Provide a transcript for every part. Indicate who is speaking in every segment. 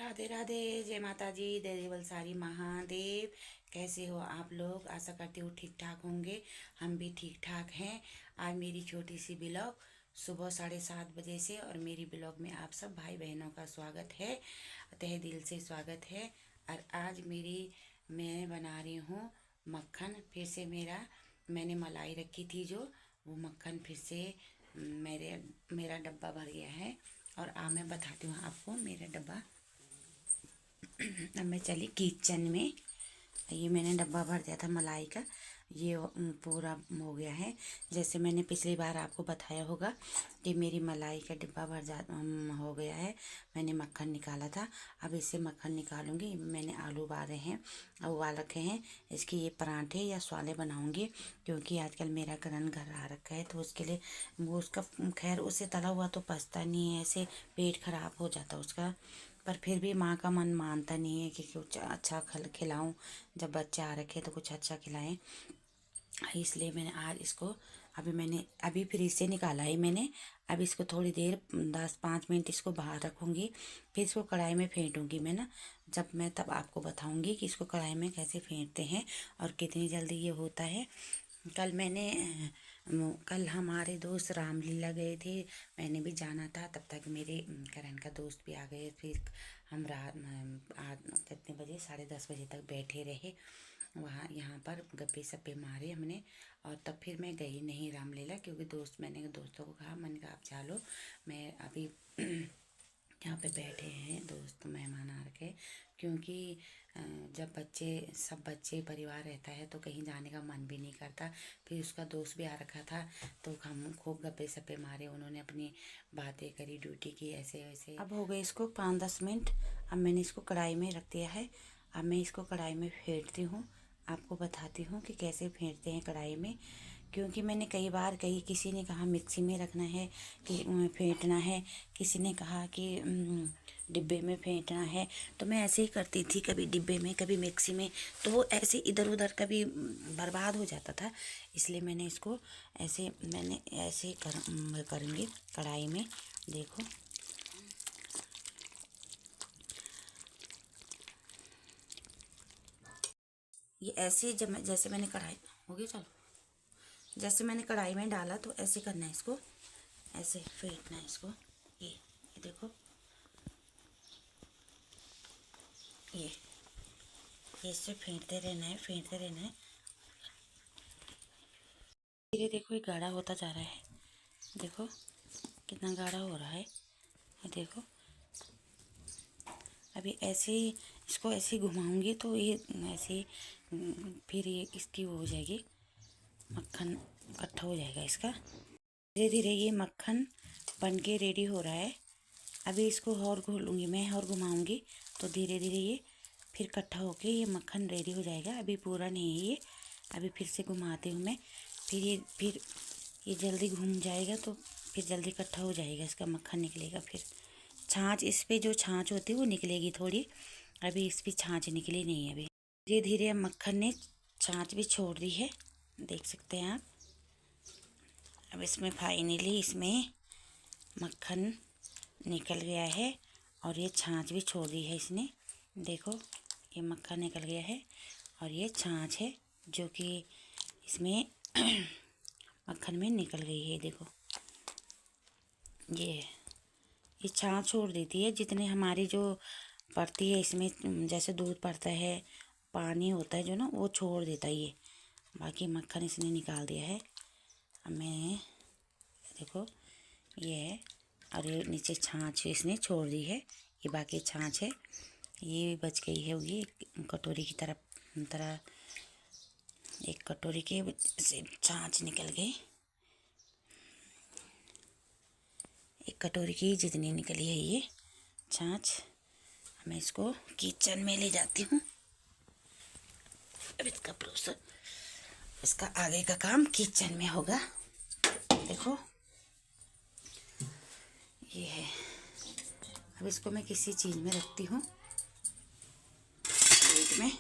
Speaker 1: राधे राधे, जय माता जी, जय वलसारी महादेव। कैसे हो आप लोग? आशा करती हूँ ठीक ठाक होंगे। हम भी ठीक ठाक हैं। आज मेरी छोटी सी ब्लॉग सुबह 7:30 बजे से, और मेरी ब्लॉग में आप सब भाई बहनों का स्वागत है, तहे दिल से स्वागत है। और आज मैं बना रही हूँ मक्खन। फिर से मैंने मलाई रखी थी जो, वो मक्खन फिर से मेरा डब्बा भर गया है। और मैं बताती हूँ आपको मेरा डब्बा। अब मैं चली किचन में। ये मैंने डब्बा भर दिया था मलाई का, ये पूरा हो गया है। जैसे मैंने पिछली बार आपको बताया होगा कि मेरी मलाई का डिब्बा हो गया है। मैंने मक्खन निकाला था, अब इससे मक्खन निकालूंगी। मैंने आलू उबाल रखे हैं। इसके ये पराठे या स्वाले बनाऊंगी, क्योंकि आजकल मेरा करण घर आ रखा है, तो उसके लिए वो उसका खैर उससे तला हुआ तो पचता नहीं है, ऐसे पेट खराब हो जाता उसका। पर फिर भी माँ का मन मानता नहीं है कि कुछ अच्छा खिलाऊं। जब बच्चे आ रखे तो कुछ अच्छा खिलाएं, इसलिए मैंने आज इसको अभी फ्रिज से निकाला है मैंने। अब इसको थोड़ी देर 10-5 मिनट इसको बाहर रखूँगी, फिर इसको कढ़ाई में फेंटूँगी मैं ना। जब मैं तब आपको बताऊँगी कि इसको कढ़ाई में कैसे फेंटते हैं और कितनी जल्दी ये होता है। कल हमारे दोस्त रामलीला गए थे, मैंने भी जाना था। तब तक मेरे करण का दोस्त भी आ गए। फिर हम रात कितने बजे 10:30 बजे तक बैठे रहे वहाँ, यहाँ पर गप्पे सप्पे मारे हमने। और तब फिर मैं गई नहीं रामलीला, क्योंकि मैंने दोस्तों को कहा, मैंने कहा आप चलो, मैं अभी यहाँ पे बैठे हैं दोस्त मेहमान आ रखे। क्योंकि जब सब बच्चे परिवार रहता है तो कहीं जाने का मन भी नहीं करता। फिर उसका दोस्त भी आ रखा था, तो हम खूब गप्पे सप्पे मारे, उन्होंने अपनी बातें करी, ड्यूटी की, ऐसे वैसे। अब हो गए इसको 5-10 मिनट। अब मैंने इसको कढ़ाई में रख दिया है। अब मैं इसको कढ़ाई में फेंटती हूँ, आपको बताती हूँ कि कैसे फेंटते हैं कढ़ाई में। क्योंकि मैंने कई बार किसी ने कहा मिक्सी में रखना है कि फेंटना है, किसी ने कहा कि डिब्बे में फेंटना है। तो मैं ऐसे ही करती थी, कभी डिब्बे में कभी मिक्सी में, तो वो ऐसे इधर उधर कभी बर्बाद हो जाता था। इसलिए मैंने ऐसे करूँगी कढ़ाई में। देखो, ये ऐसे जैसे मैंने कढ़ाई हो गई, चलो, जैसे मैंने कढ़ाई में डाला तो ऐसे करना है इसको, ऐसे फेंटना है इसको। ये देखो, ये इससे फेंटते रहना है, फेंटते रहना है। धीरे देखो, ये गाढ़ा होता जा रहा है। देखो कितना गाढ़ा हो रहा है, ये देखो। अभी ऐसे ही इसको ऐसे घुमाऊंगी तो ये ऐसे फिर ये इसकी वो हो जाएगी, मक्खन इकट्ठा हो जाएगा इसका। धीरे धीरे ये मक्खन बन के रेडी हो रहा है। अभी इसको और घोलूँगी मैं और घुमाऊँगी, तो धीरे धीरे ये फिर इकट्ठा होके ये मक्खन रेडी हो जाएगा। अभी पूरा नहीं है ये, अभी फिर से घुमाती हूँ मैं। फिर ये जल्दी घूम जाएगा तो फिर जल्दी इकट्ठा हो जाएगा, इसका मक्खन निकलेगा। फिर छाछ, इस पर जो छाछ होती है वो निकलेगी थोड़ी। अभी इस पर छाछ निकली नहीं है। अभी धीरे धीरे मक्खन ने छाछ भी छोड़ दी है, देख सकते हैं आप। अब इसमें मक्खन निकल गया है और ये छाछ भी छोड़ दी है इसने। देखो, ये मक्खन निकल गया है और ये छाछ है जो कि इसमें मक्खन में निकल गई है। देखो, ये छाछ छोड़ देती है, जितने हमारी जो पड़ती है इसमें, जैसे दूध पड़ता है, पानी होता है जो ना, वो छोड़ देता है ये। बाकी मक्खन इसने निकाल दिया है। अब मैं देखो, ये है, और ये नीचे छाछ इसने छोड़ दी है। ये बाकी छाछ है, ये भी बच गई है। ये कटोरी की तरह एक कटोरी के से छाछ निकल गई, एक कटोरी की जितनी निकली है ये छाछ। मैं इसको किचन में ले जाती हूँ। अब इसका आगे का काम किचन में होगा। देखो, ये है। अब इसको मैं किसी चीज़ में रखती हूँ, प्लेट में।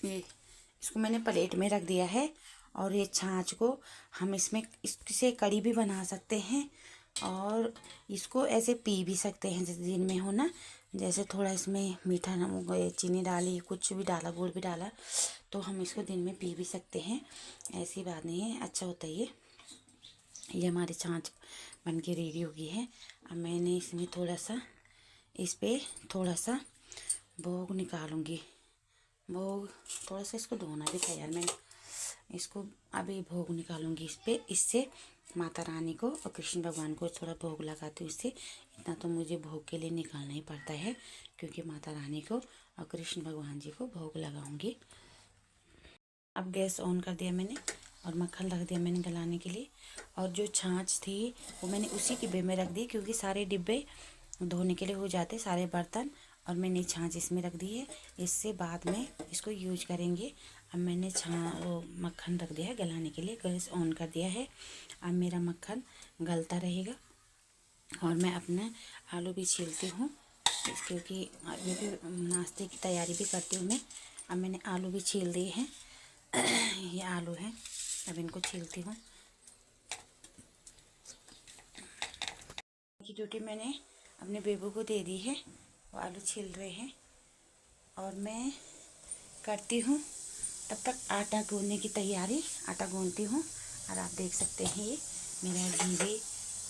Speaker 1: ये इसको मैंने प्लेट में रख दिया है, और ये छाछ को हम इससे कड़ी भी बना सकते हैं और इसको ऐसे पी भी सकते हैं जैसे दिन में हो ना। जैसे थोड़ा इसमें मीठा नमक चीनी डाली, कुछ भी डाला, गुड़ भी डाला, तो हम इसको दिन में पी भी सकते हैं। ऐसी बात नहीं है, अच्छा होता है ये हमारी छाछ बन के रेडी हो गई है। अब मैंने इसमें थोड़ा सा इस पर थोड़ा सा भोग निकालूंगी। भोग थोड़ा सा इसको धोना भी था यार, मैं इसको अभी भोग निकालूंगी इस पर। इससे माता रानी को और कृष्ण भगवान को थोड़ा भोग लगाती हूँ। इससे इतना तो मुझे भोग के लिए निकालना ही पड़ता है, क्योंकि माता रानी को और कृष्ण भगवान जी को भोग लगाऊंगी। अब गैस ऑन कर दिया मैंने और मक्खन रख दिया मैंने गलाने के लिए। और जो छाछ थी वो मैंने उसी डिब्बे में रख दी, क्योंकि सारे डिब्बे धोने के लिए हो जाते सारे बर्तन, और मैंने छाछ इसमें रख दी है। इससे बाद में इसको यूज करेंगे। अब मैंने वो मक्खन रख दिया है गलाने के लिए, गैस ऑन कर दिया है। अब मेरा मक्खन गलता रहेगा और मैं अपना आलू भी छीलती हूँ, क्योंकि ये भी नाश्ते की तैयारी भी करती हूँ मैं। अब मैंने आलू भी छील दिए हैं। ये आलू है, अब इनको छीलती हूँ। की ड्यूटी मैंने अपने बेबू को दे दी है, वो आलू छील रहे हैं और मैं करती हूँ तब तक आटा गूंदने की तैयारी। आटा गूंदती हूँ और आप देख सकते हैं ये मेरा घी भी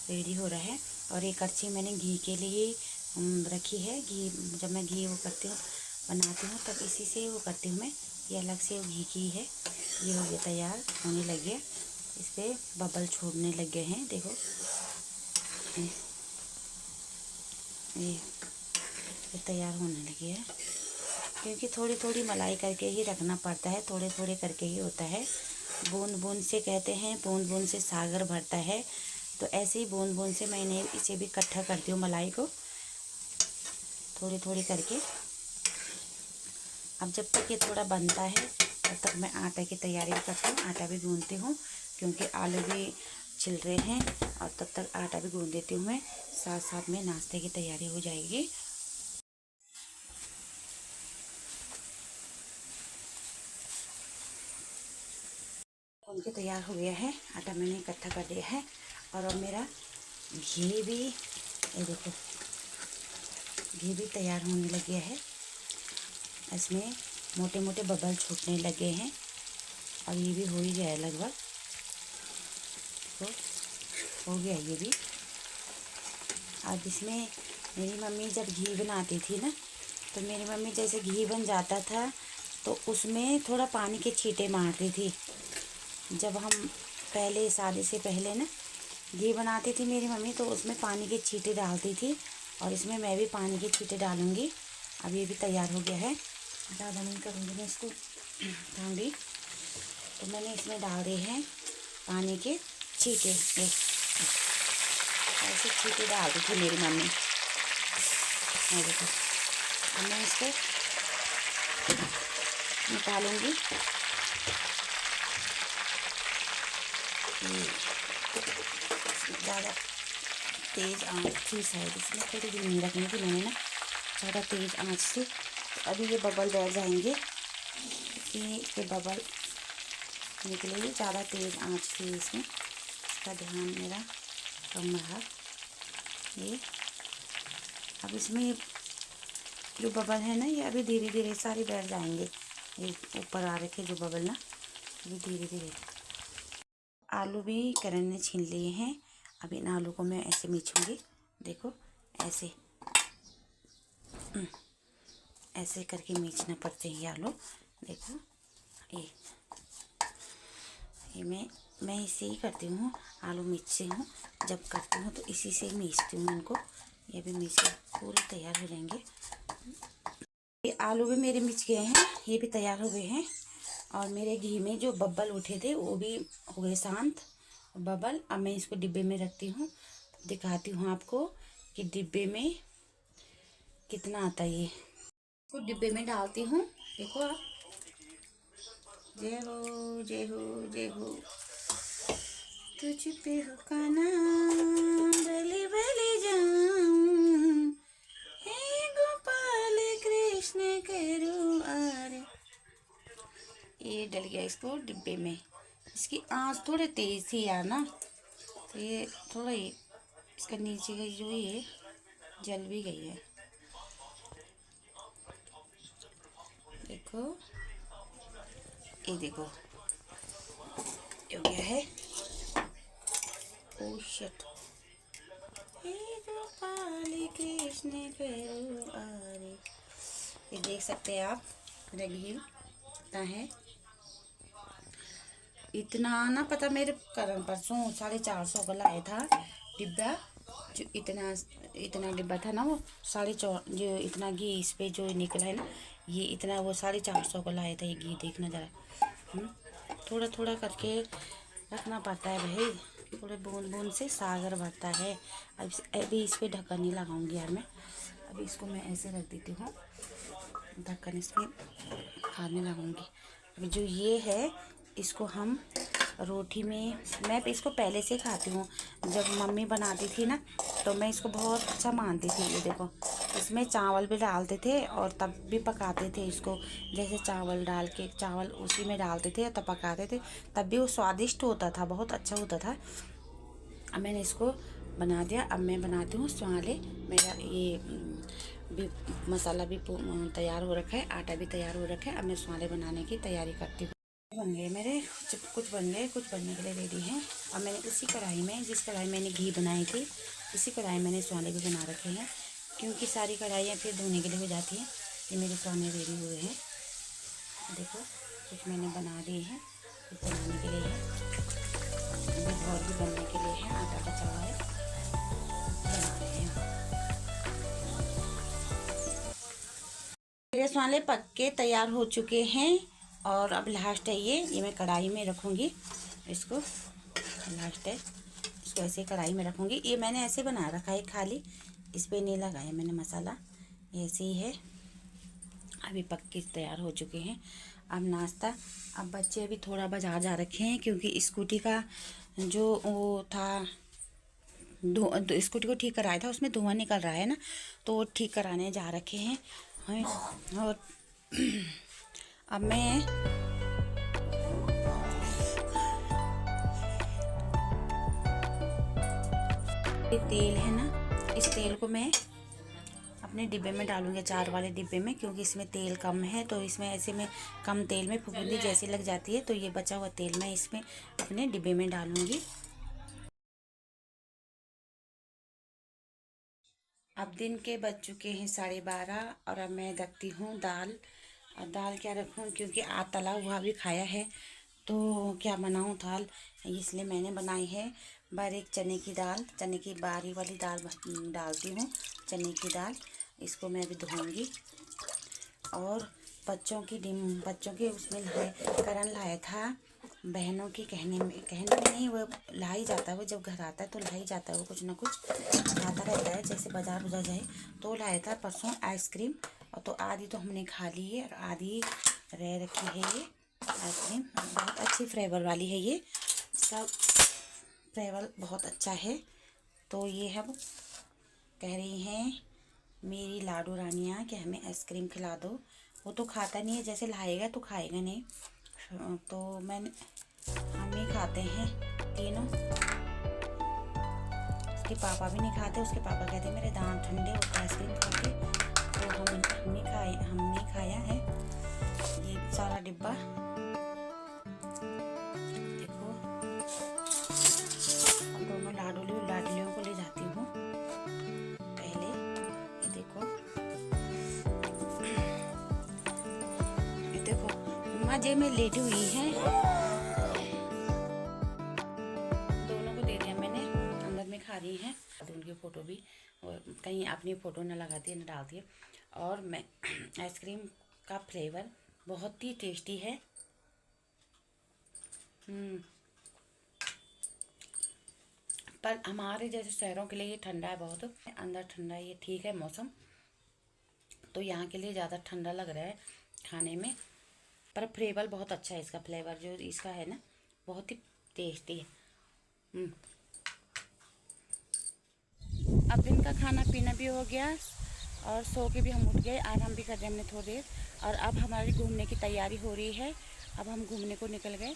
Speaker 1: रेडी हो रहा है। और एक कड़छी मैंने घी के लिए रखी है। घी जब मैं घी वो करती हूँ बनाती हूँ तब इसी से वो करती हूँ मैं। ये अलग से घी की है। ये हो गया, तैयार होने लग गया। इस पर बबल छोड़ने लग गए हैं, देखो ये तैयार होने लगी है। क्योंकि थोड़ी थोड़ी मलाई करके ही रखना पड़ता है, थोड़े थोड़े करके ही होता है। बूंद बूंद से कहते हैं, बूंद बूंद से सागर भरता है। तो ऐसे ही बूंद बूंद से मैंने इसे भी इकट्ठा करती हूँ मलाई को, थोड़ी थोड़ी करके। अब जब तक ये थोड़ा बनता है तब तक मैं आटा की तैयारी भी करती हूँ, आटा भी गूंदती हूँ, क्योंकि आलू भी छिल रहे हैं। और तब तक आटा भी गूंद देती हूँ मैं, साथ साथ में नाश्ते की तैयारी हो जाएगी। गूंद के तैयार हो गया है, आटा मैंने इकट्ठा कर दिया है। और अब मेरा घी भी, ये देखो घी भी तैयार होने लग गया है। इसमें मोटे मोटे बबल छूटने लगे हैं और ये भी हो ही गया है लगभग, तो हो गया ये भी। अब इसमें मेरी मम्मी जब घी बनाती थी ना, तो मेरी मम्मी जैसे घी बन जाता था तो उसमें थोड़ा पानी के छींटे मारती थी। जब हम पहले शादी से पहले ना घी बनाती थी मेरी मम्मी, तो उसमें पानी के छींटे डालती थी। और इसमें मैं भी पानी के छींटे डालूँगी। अब ये भी तैयार हो गया है, ज़्यादा नहीं करूँगी मैं इसको ठांडी। तो मैंने इसमें डाल दिए हैं पानी के छींटे। ऐसे छींटे डालती थी मेरी मम्मी। देखो अब मैं इसको निकालूंगी। ज़्यादा तेज़ आंच थी शायद इसमें, थोड़ी भी नहीं रखनी थी मैंने ना ज़्यादा तेज़ आंच से। तो अभी ये बबल बैठ जाएंगे, ये बबल निकलेगी। ज़्यादा तेज़ आंच थी इसमें, इसका ध्यान मेरा कम रहा। ये अब इसमें जो बबल है ना, ये अभी धीरे धीरे सारे बैठ जाएंगे। ये ऊपर आ रखे जो बबल ना, अभी धीरे धीरे। आलू भी करण ने छीन लिए हैं। अब इन आलू को मैं ऐसे मीचूंगी, देखो ऐसे ऐसे करके मीचना पड़ते हैं ये आलू। देखो ये मैं इसे ही करती हूँ, आलू मीचती हूँ। जब करती हूँ तो इसी से मीचती हूँ इनको। ये भी मीच पूरे तैयार हो जाएंगे। ये आलू भी मेरे मिच गए हैं, ये भी तैयार हो गए हैं। और मेरे घी में जो बब्बल उठे थे वो भी हो गए शांत बबल। अब मैं इसको डिब्बे में रखती हूँ, दिखाती हूँ आपको कि डिब्बे में कितना आता है। ये इसको डिब्बे में डालती हूँ, देखो आप। जय हो जय हो जय हो, तुझ पे हो का नाम, बलि बलि जाऊं, हे गोपाल कृष्ण करो आरे। ये डल गया इसको डिब्बे में, इसकी आंच थोड़ी तेज़ थी यार ना, तो ये थोड़ा ही इसका नीचे का जो ये जल भी गई है। देखो, ये देखो ये क्या है। ओह शिट, कृष्ण आरे। ये देख सकते हैं आप, मेरा घी इतना है। इतना ना पता, मेरे करण परसों 450 का लाया था डिब्बा। जो इतना इतना डिब्बा था ना, वो 450, जो इतना घी इस पे जो निकला है ना, ये इतना वो 450 का लाया था ये घी। देखना जरा, थोड़ा थोड़ा करके रखना पड़ता है भाई, थोड़े बूंद बूंद से सागर भरता है। अभी इस पर ढक्कन नहीं लगाऊंगी यार मैं, अभी इसको मैं ऐसे रख देती हूँ, ढक्कन इसमें हाथ में लगाऊंगी। अभी जो ये है, इसको हम रोटी में, मैं इसको पहले से खाती हूँ। जब मम्मी बनाती थी ना, तो मैं इसको बहुत अच्छा मानती थी। ये देखो, इसमें चावल भी डालते थे और तब भी पकाते थे इसको। जैसे चावल डाल के, चावल उसी में डालते थे तब पकाते थे, तब भी वो स्वादिष्ट होता था, बहुत अच्छा होता था। अब मैंने इसको बना दिया। अब मैं बनाती हूँ स्वाले। मेरा ये भी मसाला भी तैयार हो रखा है, आटा भी तैयार हो रखा है। अब मैं स्वाले बनाने की तैयारी करती हूँ। बन गए मेरे, कुछ बन गए, कुछ बनने के लिए रेडी हैं। अब मैंने उसी कढ़ाई में, जिस कढ़ाई मैंने घी बनाई थी, इसी कढ़ाई मैंने स्वाले भी बना रखे हैं, क्योंकि सारी कढ़ाइयाँ फिर धोने के लिए हो जाती हैं। ये मेरे स्वाले रेडी हुए हैं। देखो, कुछ मैंने बना दिए हैं, कुछ बनाने के लिए है, कुछ और भी बनने के लिए है। आटा बचा हुआ है, बना रहे हैं। मेरे स्वाले पक के तैयार हो चुके हैं। और अब लास्ट है ये मैं कढ़ाई में रखूँगी इसको। लास्ट है, इसको ऐसे कढ़ाई में रखूँगी। ये मैंने ऐसे बना रखा है खाली, इस पर नहीं लगाया मैंने मसाला, ऐसे ही है। अभी पक के तैयार हो चुके हैं। अब नाश्ता, अब बच्चे अभी थोड़ा बाजार जा रखे हैं, क्योंकि स्कूटी का जो वो था, स्कूटी को ठीक कराया था, उसमें धुआं निकल रहा है ना, तो वो ठीक कराने जा रखे हैं। और अब मैं ये तेल है ना, इस तेल को मैं अपने डिब्बे में डालूंगी, अचार वाले डिब्बे में, क्योंकि इसमें तेल कम है। तो इसमें ऐसे में कम तेल में फफूंदी जैसी लग जाती है, तो ये बचा हुआ तेल मैं इसमें अपने डिब्बे में डालूंगी। अब दिन के बज चुके हैं 12:30, और अब मैं रखती हूँ दाल। और दाल क्या रखूँ, क्योंकि आज तला हुआ भी खाया है, तो क्या बनाऊँ दाल, इसलिए मैंने बनाई है बारीक चने की दाल। चने की बारी वाली दाल डालती हूँ, चने की दाल। इसको मैं अभी धोऊंगी। और बच्चों के उसमें करण लाया था, बहनों के कहने में नहीं, वो ला ही जाता है। वो जब घर आता है तो ला ही जाता है, वो कुछ ना कुछ खाता रहता है, जैसे बाजार जाए तो लाया था परसों आइसक्रीम। और तो आधी तो हमने खा ली है और आधी रह रखी है। ये आइसक्रीम बहुत अच्छी फ्लेवर वाली है, ये इसका फ्लेवर बहुत अच्छा है। तो ये हम कह रही हैं मेरी लाडू रानियाँ कि हमें आइसक्रीम खिला दो। वो तो खाता नहीं है, जैसे लाएगा तो खाएगा नहीं, तो हम ही खाते हैं तीनों। उसके पापा भी नहीं खाते, उसके पापा कहते हैं मेरे दांत ठंडे होते हैं आइसक्रीम खा के, तो हमने खाया है ये सारा डिब्बा। देखो, हम दोनों लाडलियों को ले जाती हूँ पहले। ये देखो, मजे में लेटी हुई है। दोनों को दे दिया मैंने, अंदर में खा रही हैं। उनकी फ़ोटो भी कहीं अपनी फ़ोटो न लगाती है न डालती है। और मैं आइसक्रीम का फ्लेवर बहुत ही टेस्टी है। पर हमारे जैसे शहरों के लिए ये ठंडा है बहुत, अंदर ठंडा है, ये ठीक है मौसम, तो यहाँ के लिए ज़्यादा ठंडा लग रहा है खाने में। पर फ्लेवर बहुत अच्छा है, इसका फ्लेवर जो इसका है ना, बहुत ही टेस्टी है। अब दिन का खाना पीना भी हो गया और सो के भी हम उठ गए, आराम भी कर रहे हमने थोड़ी देर। और अब हमारी घूमने की तैयारी हो रही है। अब हम घूमने को निकल गए।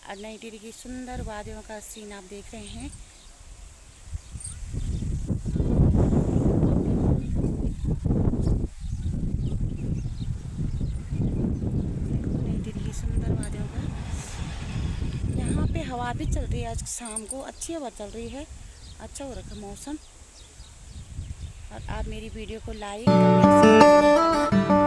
Speaker 1: और नई टिहरी की सुंदर वादियों का सीन आप देख रहे हैं। नई टिहरी की सुंदर वादियों का, यहाँ पे हवा भी चल रही है। आज शाम को अच्छी हवा चल रही है, अच्छा हो रखा मौसम। और आप मेरी वीडियो को लाइक कमेंट